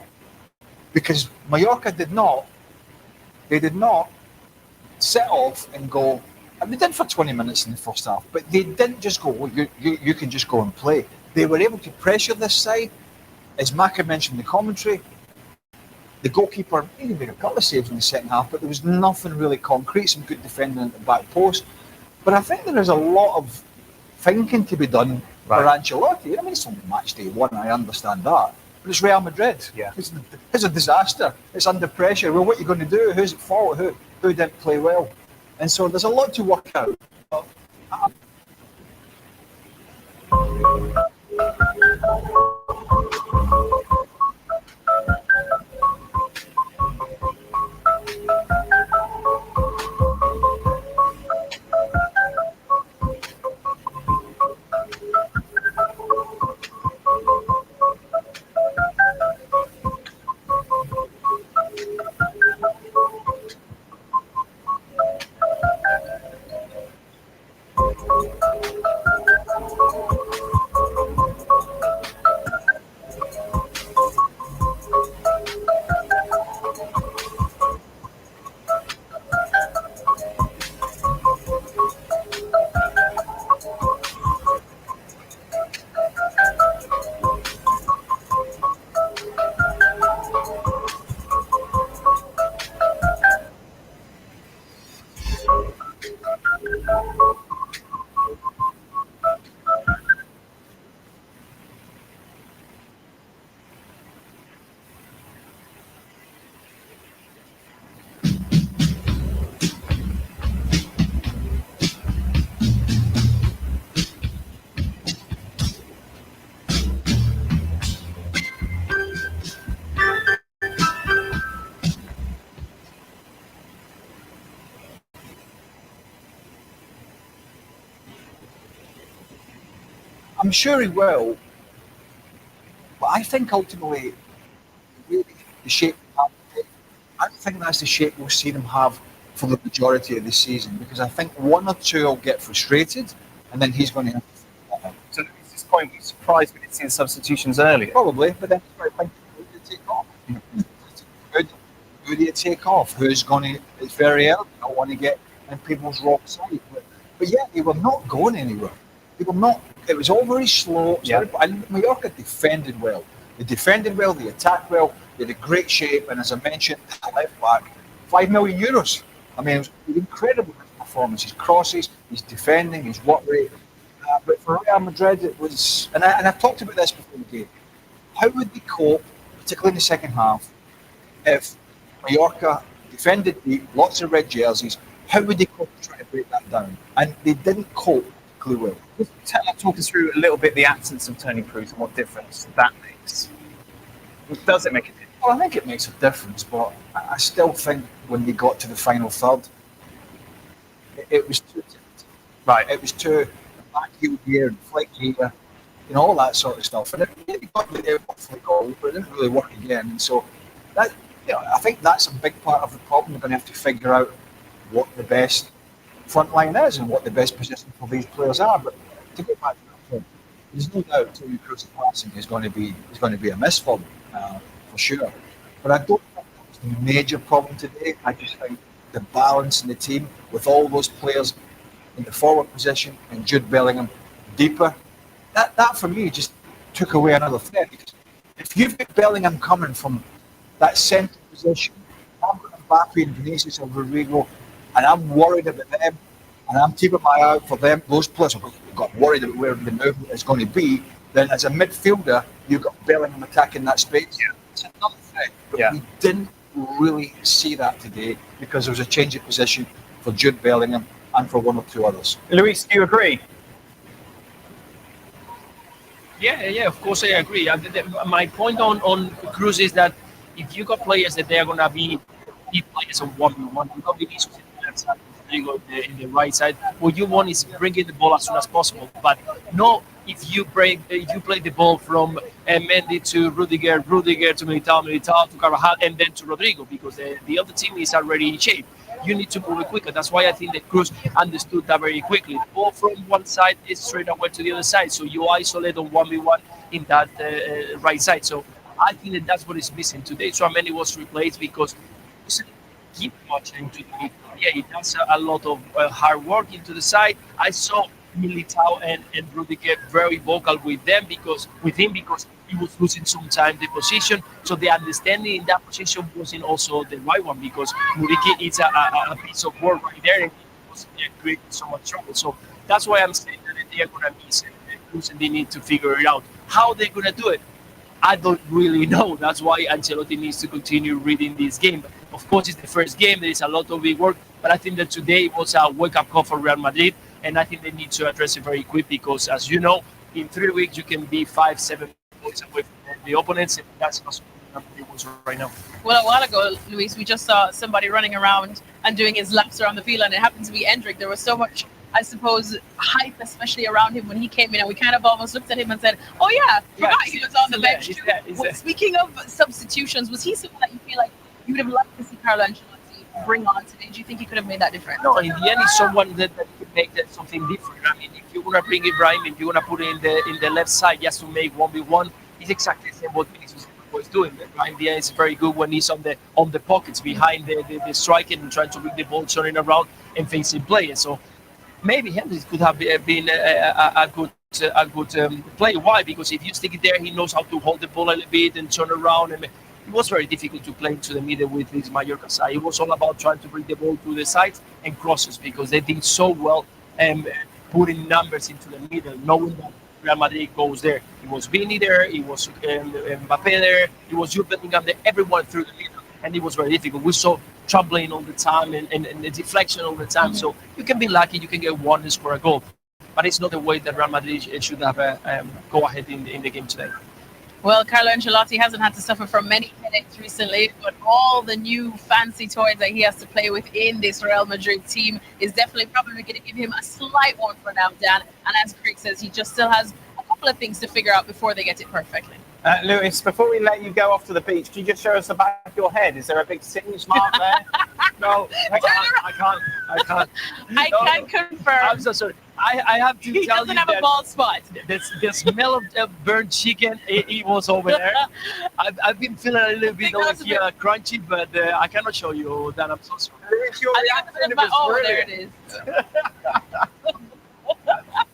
Because Mallorca did not set off and go, and they did for 20 minutes in the first half, but they didn't just go, well, you can just go and play. They were able to pressure this side. As Maka mentioned in the commentary, The goalkeeper, he made a couple of saves in the second half, but there was nothing really concrete, some good defending at the back post. But I think there is a lot of thinking to be done for Ancelotti. I mean, it's only match day one, I understand that. But it's Real Madrid. Yeah. It's a disaster. It's under pressure. Well, what are you going to do? Who's at fault? Who didn't play well? And so there's a lot to work out. I'm sure he will, but I think ultimately, really, the shape I don't think that's the shape we'll see them have for the majority of the season, because I think one or two will get frustrated, and then he's going to have to figure that out. So at this point, we're surprised we didn't see the substitutions earlier. Probably, but then who do you take off? Who do you take off? Who's going to? It's very early. I don't want to get in people's wrong side, but yeah, they were not going anywhere. They were not. It was all very slow. Yeah. And Mallorca defended well. They defended well. They attacked well. They had a great shape. And as I mentioned, left back, €5 million. I mean, it was incredible performance. His crosses, his defending, his work rate. But for Real Madrid, it was. And I've talked about this before the game. How would they cope, particularly in the second half, if Mallorca defended deep, lots of red jerseys? How would they cope trying to break that down? And they didn't cope particularly well. Talk us through a little bit the absence of Tony Cruz and what difference that makes. Does it make a difference? Well, I think it makes a difference, but I still think when they got to the final third, it was too right. It was too back heel here and flick here, all that sort of stuff. And it got the flick goal, but it didn't really work again. And so that, I think that's a big part of the problem. We're going to have to figure out what the best front line is and what the best position for these players are. But to go back to that point, there's no doubt Tony Cruz's passing is going to be a miss for them, for sure. But I don't think that was the major problem today. I just think the balance in the team with all those players in the forward position and Jude Bellingham deeper, that for me just took away another threat. Because if you've got Bellingham coming from that centre position, I've got Mbappe and Vinicius and Rodrigo, and I'm worried about them, and I'm keeping my eye out for them. Those players have got worried about where the movement is going to be. Then, as a midfielder, you've got Bellingham attacking that space. Yeah. It's another thing. But we didn't really see that today because there was a change of position for Jude Bellingham and for one or two others. Luis, do you agree? Yeah, of course I agree. My point on Cruz is that if you got players that they are going to be players on 1v1, you got Vinicius in the left side, Rodrigo in the right side. What you want is bringing the ball as soon as possible. But no, if you play the ball from Mendy to Rudiger to Militao to Carvajal, and then to Rodrigo, because the other team is already in shape. You need to move it quicker. That's why I think that Cruz understood that very quickly. The ball from one side is straight away to the other side, so you isolate on 1v1 in that right side. So I think that that's what is missing today. So many was replaced because he doesn't keep much into the midfield. Yeah, he does a lot of hard work into the side. I saw Militao and Rudiger very vocal with him because he was losing some time the position. So the understanding in that position wasn't also the right one because Muriqi is a piece of work right there and he was creating so much trouble. So that's why I'm saying that they are going to miss it and they need to figure it out. How they're going to do it, I don't really know. That's why Ancelotti needs to continue reading this game. Of course, it's the first game. There is a lot of big work, but I think that today was a wake-up call for Real Madrid, and I think they need to address it very quick because, as you know, in 3 weeks you can be 5-7 points away from the opponents, and that's not what it was right now. Well, a while ago, Luis, we just saw somebody running around and doing his laps around the field, and it happened to be Endrick. There was so much, I suppose, hype, especially around him when he came in, and we kind of almost looked at him and said, "Oh yeah, forgot he was on the bench too." Well, speaking of substitutions, was he someone that you feel like you would have liked to see Carlo Ancelotti bring on today? Do you think he could have made that difference? No, in the end, it's someone that could make that something different. I mean, if you're gonna bring Ibrahim, if you're gonna put it in the left side just to make 1v1, it's exactly the same what Vinicius was doing. Ibrahim Diaz is very good when he's on the pockets behind the striker and trying to bring the ball turning around and facing players. So maybe Hendricks could have been a good play. Why? Because if you stick it there, he knows how to hold the ball a little bit and turn around. And it was very difficult to play into the middle with this Mallorca side. It was all about trying to bring the ball to the sides and crosses because they did so well putting numbers into the middle, knowing that Real Madrid goes there. It was Vini there, it was Mbappe there, it was Jude Bellingham there, everyone through the middle, and it was very difficult. We saw troubling all the time and the deflection all the time. So you can be lucky, you can get one and score a goal. But it's not the way that Real Madrid should have go ahead in the game today. Well, Carlo Ancelotti hasn't had to suffer from many headaches recently, but all the new fancy toys that he has to play with in this Real Madrid team is definitely probably going to give him a slight one for now, Dan. And as Craig says, he just still has a couple of things to figure out before they get it perfectly. Lewis, before we let you go off to the beach, can you just show us the back of your head? Is there a big singe mark there? No, I can't. I can confirm. I'm so sorry. I have to he tell doesn't you have a that bald spot. the smell of burnt chicken, it was over there. I've been feeling a little bit over here crunchy, but I cannot show you that. I'm so sorry. There it is.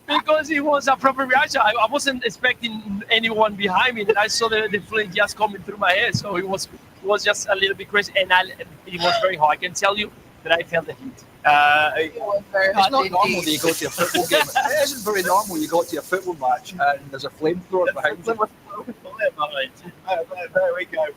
Because it was a proper reaction. I wasn't expecting anyone behind me, and I saw the flame just coming through my head. So it was just a little bit crazy, and it was very hot. I can tell you that I felt the heat. It was very hot. It's not normal that you go to a football game. It isn't very normal you go to a football match and there's a flamethrower behind you. There we go.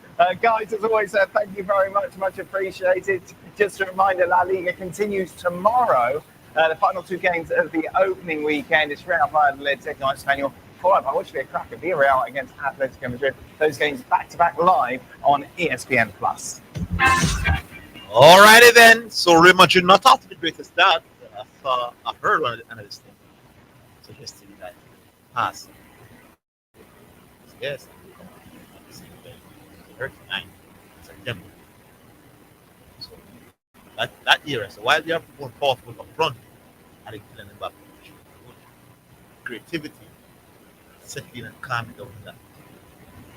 Guys, as always, thank you very much appreciated. Just a reminder, La Liga continues tomorrow. The final 2 games of the opening weekend is Real Valladolid taking on Espanyol, followed by which will be a cracker, Villarreal against Atletico Madrid. Those games back-to-back live on ESPN+. Alrighty then. So Real Madrid not off to the greatest start. I've heard one of the analysts suggesting that pass. Yes. 39 September. So that era. So while they are going forward up front, I think Kylian Mbappe creativity, settling and calming down that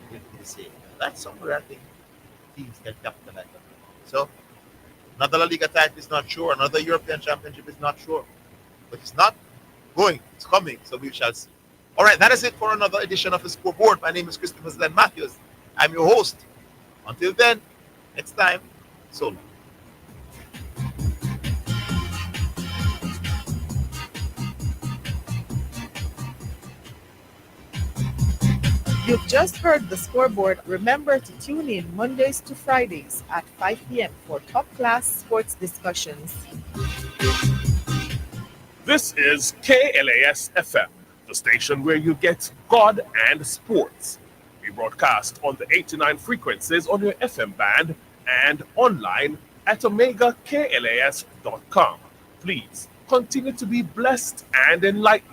will be the same. That's somewhere I think teams can capitalize on. So another La Liga title is not sure, another European Championship is not sure. But it's not going, it's coming, so we shall see. All right, that is it for another edition of the Scoreboard. My name is Christopher Zlen Matthews. I'm your host. Until then, next time, so long. You've just heard the Scoreboard. Remember to tune in Mondays to Fridays at 5 p.m. for top-class sports discussions. This is KLAS FM, the station where you get God and sports. We broadcast on the 89 frequencies on your FM band and online at omegaklas.com. Please continue to be blessed and enlightened.